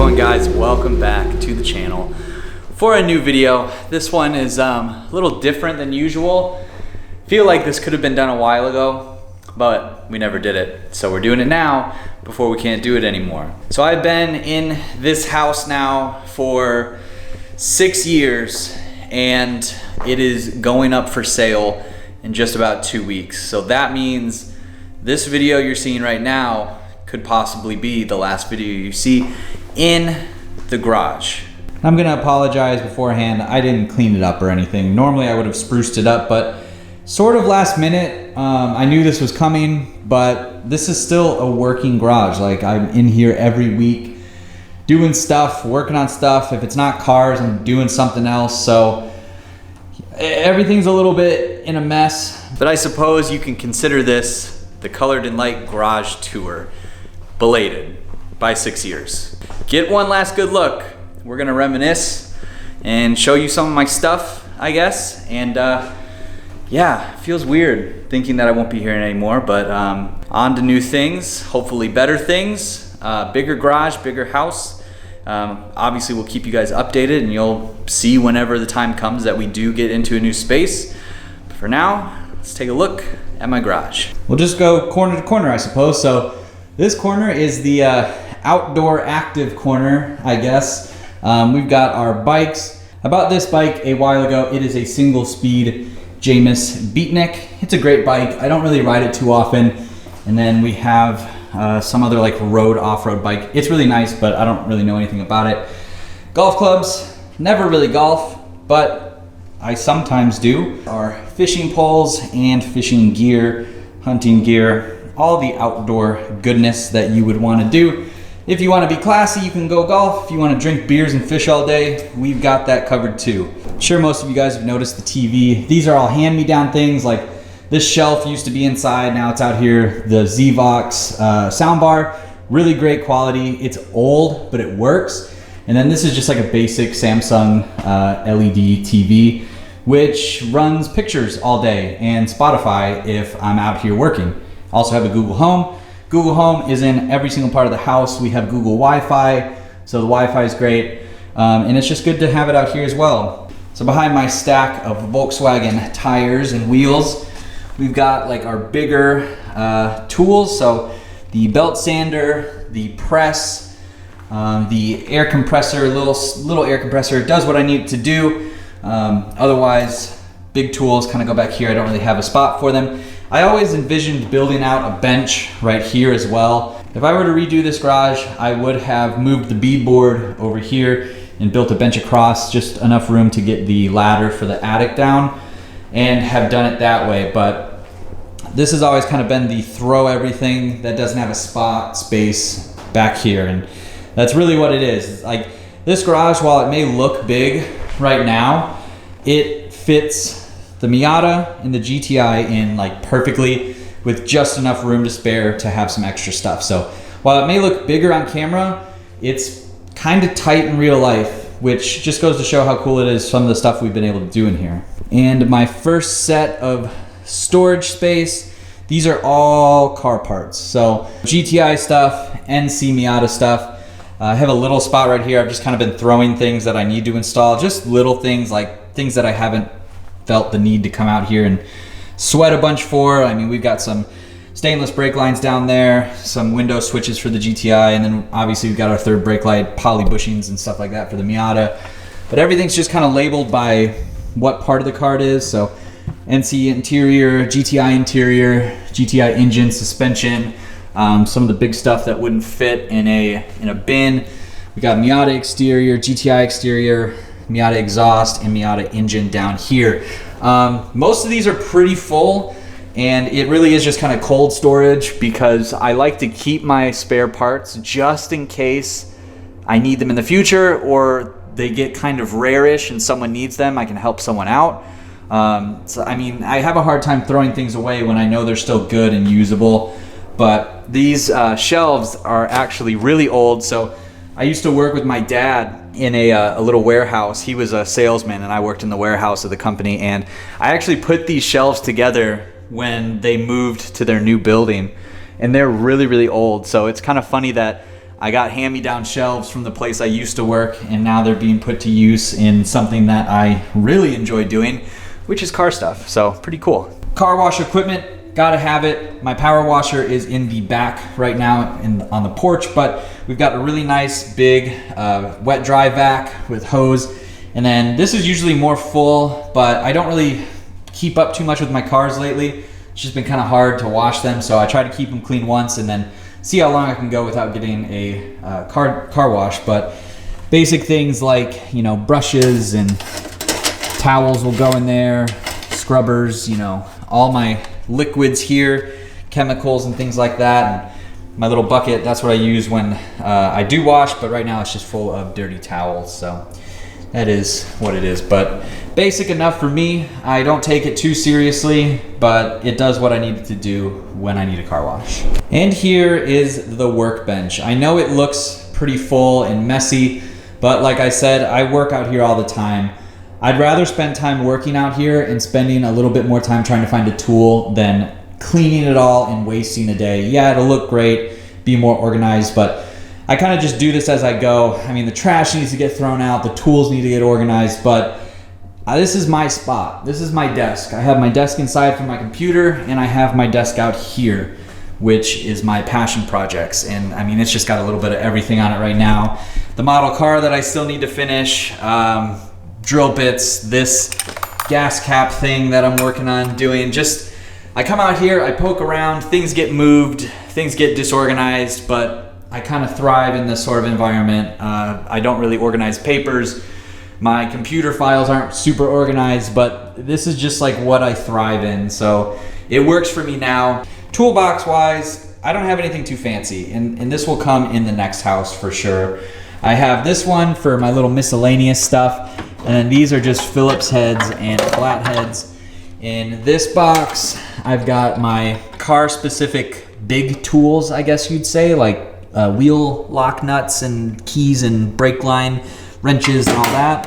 going, guys? Welcome back to the channel for a new video. This one is a little different than usual. Feel like this could have been done a while ago, but we never did it. So we're doing it now before we can't do it anymore. So I've been in this house now for 6 years and it is going up for sale in just about 2 weeks. So that means this video you're seeing right now could possibly be the last video you see in the garage. I'm gonna apologize beforehand. I didn't clean it up or anything. Normally I would have spruced it up, but sort of last minute. I knew this was coming, but this is still a working garage. Like, I'm in here every week doing stuff, working on stuff. If it's not cars, I'm doing something else. So everything's a little bit in a mess, but I suppose you can consider this the Colored in Light garage tour, belated by 6 years. Get one last good look. We're gonna reminisce and show you some of my stuff, I guess. And yeah, it feels weird thinking that I won't be here anymore, but on to new things, hopefully better things, bigger garage, bigger house. Obviously we'll keep you guys updated and you'll see whenever the time comes that we do get into a new space. But for now, let's take a look at my garage. We'll just go corner to corner, I suppose. So this corner is the outdoor active corner, I guess. We've got our bikes. I bought this bike a while ago. It is a single speed Jamis Beatnik. It's a great bike. I don't really ride it too often. And then we have some other like road off-road bike. It's really nice, but I don't really know anything about it. Golf clubs, never really golf, but I sometimes do. Our fishing poles and fishing gear, hunting gear, all the outdoor goodness that you would want to do. If you want to be classy, you can go golf. If you want to drink beers and fish all day, we've got that covered too. I'm sure most of you guys have noticed the TV. These are all hand-me-down things. Like, this shelf used to be inside, now it's out here. The Zvox soundbar, really great quality. It's old, but it works. And then this is just like a basic Samsung LED TV, which runs pictures all day and Spotify if I'm out here working. Also have a Google Home. Google Home is in every single part of the house. We have Google Wi-Fi, so the Wi-Fi is great. And it's just good to have it out here as well. So behind my stack of Volkswagen tires and wheels, we've got like our bigger tools. So the belt sander, the press, the air compressor, little air compressor. It does what I need it to do. Otherwise, big tools kind of go back here. I don't really have a spot for them. I always envisioned building out a bench right here as well. If I were to redo this garage, I would have moved the beadboard over here and built a bench across, just enough room to get the ladder for the attic down, and have done it that way. But this has always kind of been the throw everything that doesn't have a space back here. And that's really what it is. It's like, this garage, while it may look big right now, it fits the Miata and the GTI in like perfectly, with just enough room to spare to have some extra stuff. So while it may look bigger on camera, it's kind of tight in real life, which just goes to show how cool it is, some of the stuff we've been able to do in here. And my first set of storage space, these are all car parts. So GTI stuff, NC Miata stuff. I have a little spot right here. I've just kind of been throwing things that I need to install, just little things, like things that I haven't felt the need to come out here and sweat a bunch for. I mean, we've got some stainless brake lines down there, some window switches for the GTI, and then obviously we've got our third brake light, poly bushings and stuff like that for the Miata. But everything's just kind of labeled by what part of the car it is. So NC interior, GTI interior, GTI engine, suspension, some of the big stuff that wouldn't fit in a bin. We got Miata exterior, GTI exterior, Miata exhaust, and Miata engine down here. Most of these are pretty full, and it really is just kind of cold storage because I like to keep my spare parts just in case I need them in the future, or they get kind of rare-ish and someone needs them. I can help someone out. So I mean, I have a hard time throwing things away when I know they're still good and usable. But these shelves are actually really old. So I used to work with my dad in a little warehouse. He was a salesman and I worked in the warehouse of the company, and I actually put these shelves together when they moved to their new building, and they're really, really old. So it's kind of funny that I got hand-me-down shelves from the place I used to work, and now they're being put to use in something that I really enjoy doing, which is car stuff. So pretty cool. Car wash equipment, gotta have it. My power washer is in the back right now on the porch, but we've got a really nice big wet dry vac with hose. And then this is usually more full, but I don't really keep up too much with my cars lately. It's just been kind of hard to wash them, so I try to keep them clean once and then see how long I can go without getting a car wash. But basic things like, you know, brushes and towels will go in there, scrubbers, you know, all my liquids here, chemicals and things like that. And my little bucket, that's what I use when I do wash, but right now it's just full of dirty towels. So that is what it is, but basic enough for me. I don't take it too seriously, but it does what I need it to do when I need a car wash. And here is the workbench. I know it looks pretty full and messy, but like I said, I work out here all the time. I'd rather spend time working out here and spending a little bit more time trying to find a tool than cleaning it all and wasting a day. Yeah, it'll look great, be more organized, but I kind of just do this as I go. I mean, the trash needs to get thrown out, the tools need to get organized, but this is my spot. This is my desk. I have my desk inside for my computer, and I have my desk out here, which is my passion projects. And I mean, it's just got a little bit of everything on it right now. The model car that I still need to finish, drill bits, this gas cap thing that I'm working on doing. Just, I come out here, I poke around, things get moved, things get disorganized, but I kind of thrive in this sort of environment. I don't really organize papers. My computer files aren't super organized, but this is just like what I thrive in. So it works for me now. Toolbox wise, I don't have anything too fancy, and this will come in the next house for sure. I have this one for my little miscellaneous stuff, and then these are just Phillips heads and flat heads. In this box, I've got my car specific big tools, I guess you'd say, like wheel lock nuts and keys and brake line wrenches and all that.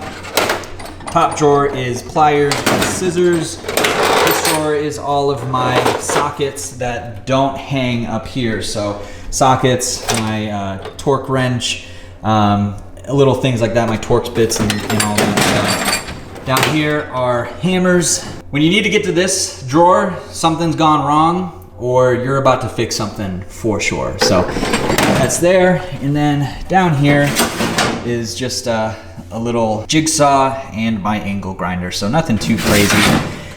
Top drawer is pliers and scissors. This drawer is all of my sockets that don't hang up here. So sockets, my torque wrench, little things like that, my Torx bits and all that stuff. Down here are hammers. When you need to get to this drawer, something's gone wrong or you're about to fix something for sure. So that's there. And then down here is just a little jigsaw and my angle grinder. So nothing too crazy.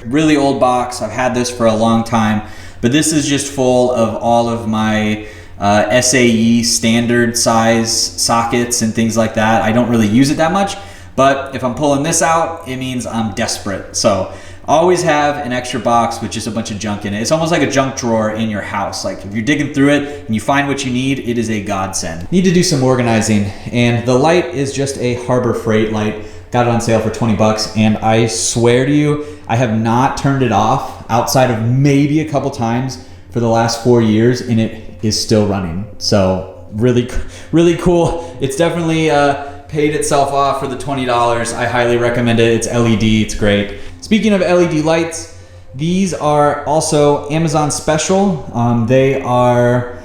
Really old box. I've had this for a long time, but this is just full of all of my SAE standard size sockets and things like that. I don't really use it that much, but if I'm pulling this out, it means I'm desperate. So always have an extra box with just a bunch of junk in it. It's almost like a junk drawer in your house. Like if you're digging through it and you find what you need, it is a godsend. Need to do some organizing, and the light is just a Harbor Freight light. Got it on sale for 20 bucks, and I swear to you, I have not turned it off outside of maybe a couple times for the last 4 years, and it is still running. So really, really cool. It's definitely paid itself off for the $20. I highly recommend it. It's LED, it's great. Speaking of LED lights, these are also Amazon special. They are,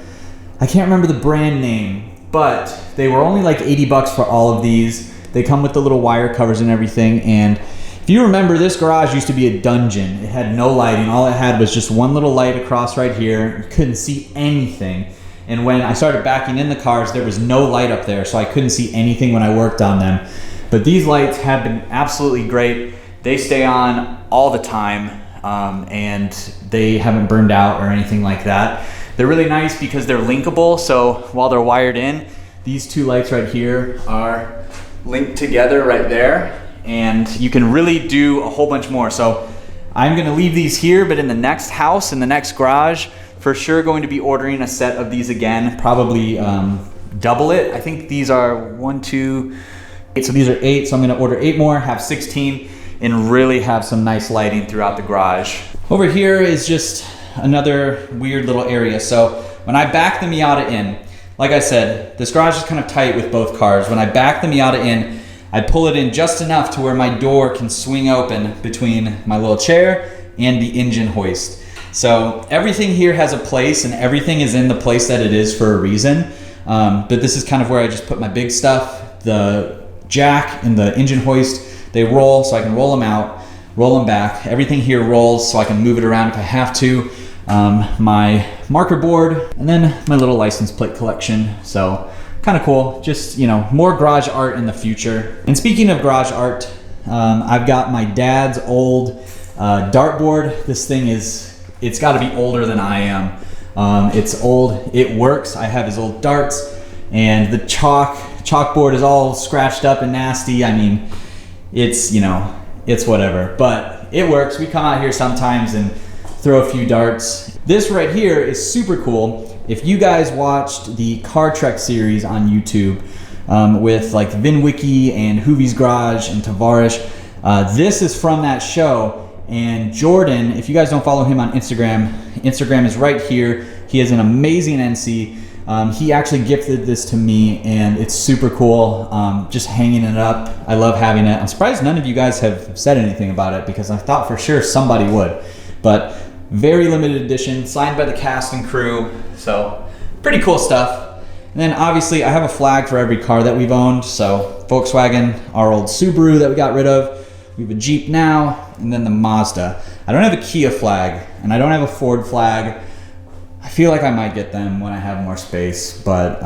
I can't remember the brand name, but they were only like 80 bucks for all of these. They come with the little wire covers and everything. And if you remember, this garage used to be a dungeon. It had no lighting. All it had was just one little light across right here. You couldn't see anything. And when I started backing in the cars, there was no light up there, so I couldn't see anything when I worked on them. But these lights have been absolutely great. They stay on all the time, and they haven't burned out or anything like that. They're really nice because they're linkable, so while they're wired in, these two lights right here are linked together right there, and you can really do a whole bunch more. So I'm gonna leave these here, but in the next house, in the next garage, for sure going to be ordering a set of these again, probably double it. I think these are 1, 2, 8, so these are 8, so I'm gonna order 8 more, have 16, and really have some nice lighting throughout the garage. Over here is just another weird little area. So when I back the Miata in, like I said, this garage is kind of tight with both cars. When I back the Miata in, I pull it in just enough to where my door can swing open between my little chair and the engine hoist. So everything here has a place, and everything is in the place that it is for a reason. But this is kind of where I just put my big stuff. The jack and the engine hoist, they roll, so I can roll them out, roll them back. Everything here rolls, so I can move it around if I have to. My marker board, and then my little license plate collection. So kind of cool. Just, you know, more garage art in the future. And speaking of garage art, I've got my dad's old dartboard. This thing it's got to be older than I am. It's old, it works. I have his old darts, and the chalkboard is all scratched up and nasty. I mean, it's, you know, it's whatever, but it works. We come out here sometimes and throw a few darts. This right here is super cool. If you guys watched the Car Trek series on YouTube with like VinWiki and Hoovie's Garage and Tavarish, this is from that show. And Jordan, if you guys don't follow him on Instagram, Instagram is right here. He has an amazing NC. He actually gifted this to me, and it's super cool. Just hanging it up. I love having it. I'm surprised none of you guys have said anything about it, because I thought for sure somebody would. But very limited edition, signed by the cast and crew. So pretty cool stuff. And then obviously I have a flag for every car that we've owned. So Volkswagen, our old Subaru that we got rid of. We have a Jeep now, and then the Mazda. I don't have a Kia flag, and I don't have a Ford flag. I feel like I might get them when I have more space, but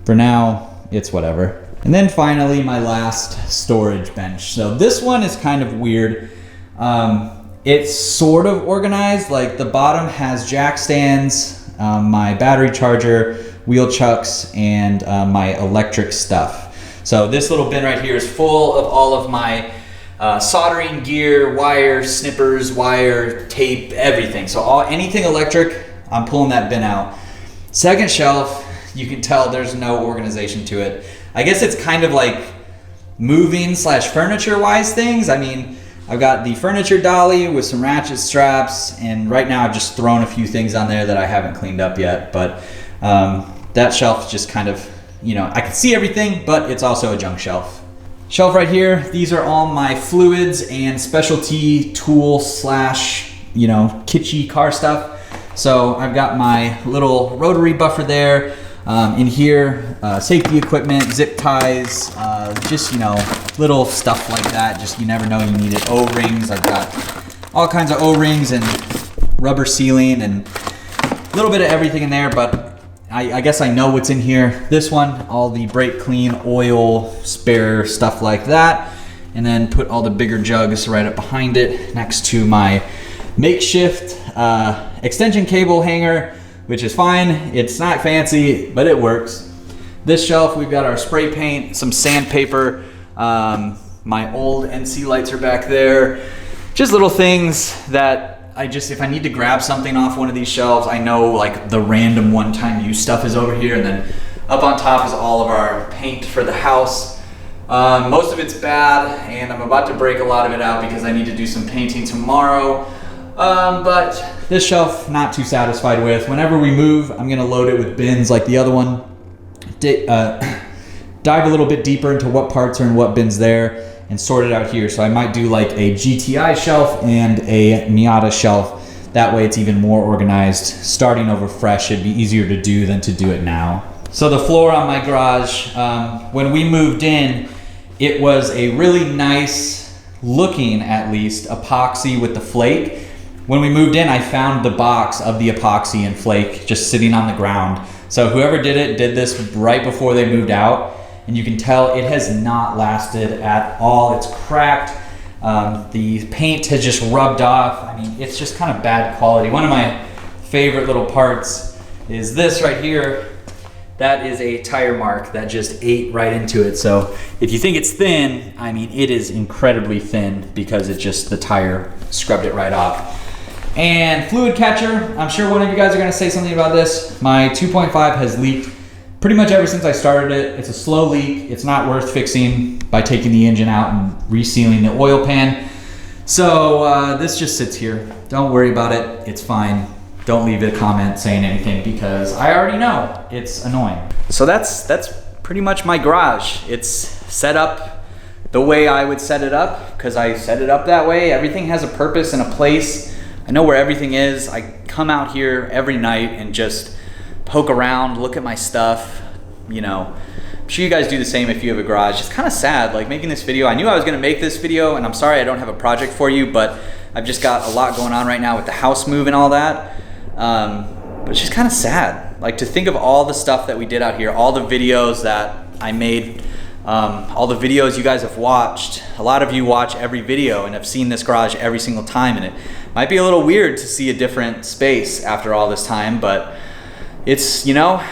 for now, it's whatever. And then finally, my last storage bench. So this one is kind of weird. It's sort of organized. Like the bottom has jack stands, my battery charger, wheel chucks, and my electric stuff. So this little bin right here is full of all of my soldering gear, wire, snippers, wire, tape, everything. So anything electric, I'm pulling that bin out. Second shelf, you can tell there's no organization to it. I guess it's kind of like moving / furniture wise things. I mean, I've got the furniture dolly with some ratchet straps, and right now I've just thrown a few things on there that I haven't cleaned up yet. But that shelf is just kind of, you know, I can see everything, but it's also a junk shelf. Shelf right here, these are all my fluids and specialty tool / you know, kitschy car stuff. So I've got my little rotary buffer there. In here, safety equipment, zip ties, just, you know, little stuff like that. Just, you never know, you need it. O-rings, I've got all kinds of O-rings and rubber sealing and a little bit of everything in there, but I guess I know what's in here. This one, all the brake clean, oil, spare, stuff like that. And then put all the bigger jugs right up behind it next to my makeshift extension cable hanger, which is fine. It's not fancy, but it works. This shelf, we've got our spray paint, some sandpaper. My old NC lights are back there. Just little things that if I need to grab something off one of these shelves, I know like the random one-time use stuff is over here. And then up on top is all of our paint for the house. Most of it's bad, and I'm about to break a lot of it out because I need to do some painting tomorrow. But this shelf, not too satisfied with. Whenever we move, I'm gonna load it with bins like the other one. Dive a little bit deeper into what parts are in what bins there and sort it out here. So I might do like a GTI shelf and a Miata shelf. That way it's even more organized. Starting over fresh, it'd be easier to do than to do it now. So the floor on my garage, when we moved in, it was a really nice looking, at least, epoxy with the flake. When we moved in, I found the box of the epoxy and flake just sitting on the ground. So whoever did it did this right before they moved out. And you can tell it has not lasted at all. It's cracked. The paint has just rubbed off. I mean, it's just kind of bad quality. One of my favorite little parts is this right here. That is a tire mark that just ate right into it. So if you think it's thin, I mean, it is incredibly thin because the tire scrubbed it right off. And fluid catcher, I'm sure one of you guys are gonna say something about this. My 2.5 has leaked pretty much ever since I started it. It's a slow leak. It's not worth fixing by taking the engine out and resealing the oil pan. So this just sits here. Don't worry about it, it's fine. Don't leave a comment saying anything because I already know it's annoying. So that's pretty much my garage. It's set up the way I would set it up because I set it up that way. Everything has a purpose and a place. I know where everything is. I come out here every night and just poke around, look at my stuff, you know, I'm sure you guys do the same if you have a garage. It's kind of sad, like making this video. I knew I was gonna make this video, and I'm sorry I don't have a project for you, but I've just got a lot going on right now with the house move and all that. But it's just kind of sad, like to think of all the stuff that we did out here, all the videos that I made, all the videos you guys have watched. A lot of you watch every video and have seen this garage every single time, and it might be a little weird to see a different space after all this time, but it's, you know,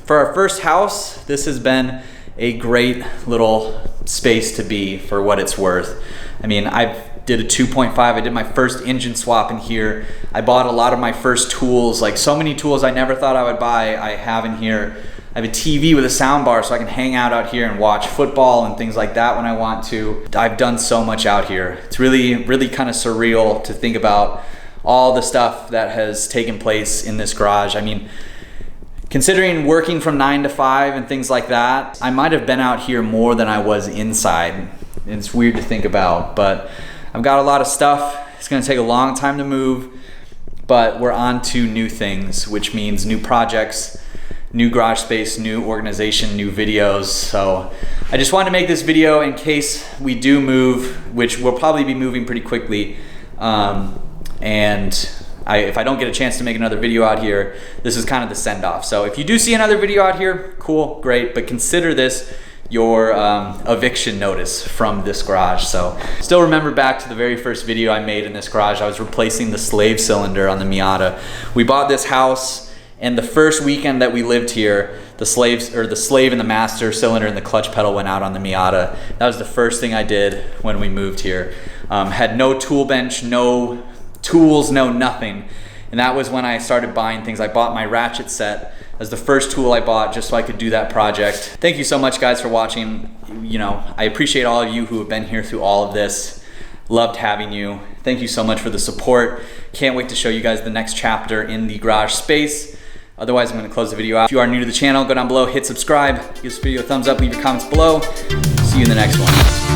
for our first house, this has been a great little space to be for what it's worth. I mean, I did a 2.5, I did my first engine swap in here. I bought a lot of my first tools, like so many tools I never thought I would buy, I have in here. I have a TV with a sound bar so I can hang out here and watch football and things like that when I want to. I've done so much out here. It's really, really kind of surreal to think about all the stuff that has taken place in this garage. I mean, considering working from 9 to 5 and things like that, I might have been out here more than I was inside. It's weird to think about, but I've got a lot of stuff. It's gonna take a long time to move, but we're on to new things, which means new projects, new garage space, new organization, new videos. So I just wanted to make this video in case we do move, which we'll probably be moving pretty quickly. If I don't get a chance to make another video out here, this is kind of the send off. So if you do see another video out here, cool, great, but consider this your eviction notice from this garage. So still remember back to the very first video I made in this garage. I was replacing the slave cylinder on the Miata. We bought this house, and the first weekend that we lived here, the slave and the master cylinder and the clutch pedal went out on the Miata. That was the first thing I did when we moved here. Had no tool bench, no tools, no nothing. And that was when I started buying things. I bought my ratchet set as the first tool I bought just so I could do that project. Thank you so much, guys, for watching. You know, I appreciate all of you who have been here through all of this. Loved having you. Thank you so much for the support. Can't wait to show you guys the next chapter in the garage space. Otherwise, I'm gonna close the video out. If you are new to the channel, go down below, hit subscribe, give this video a thumbs up, leave your comments below. See you in the next one.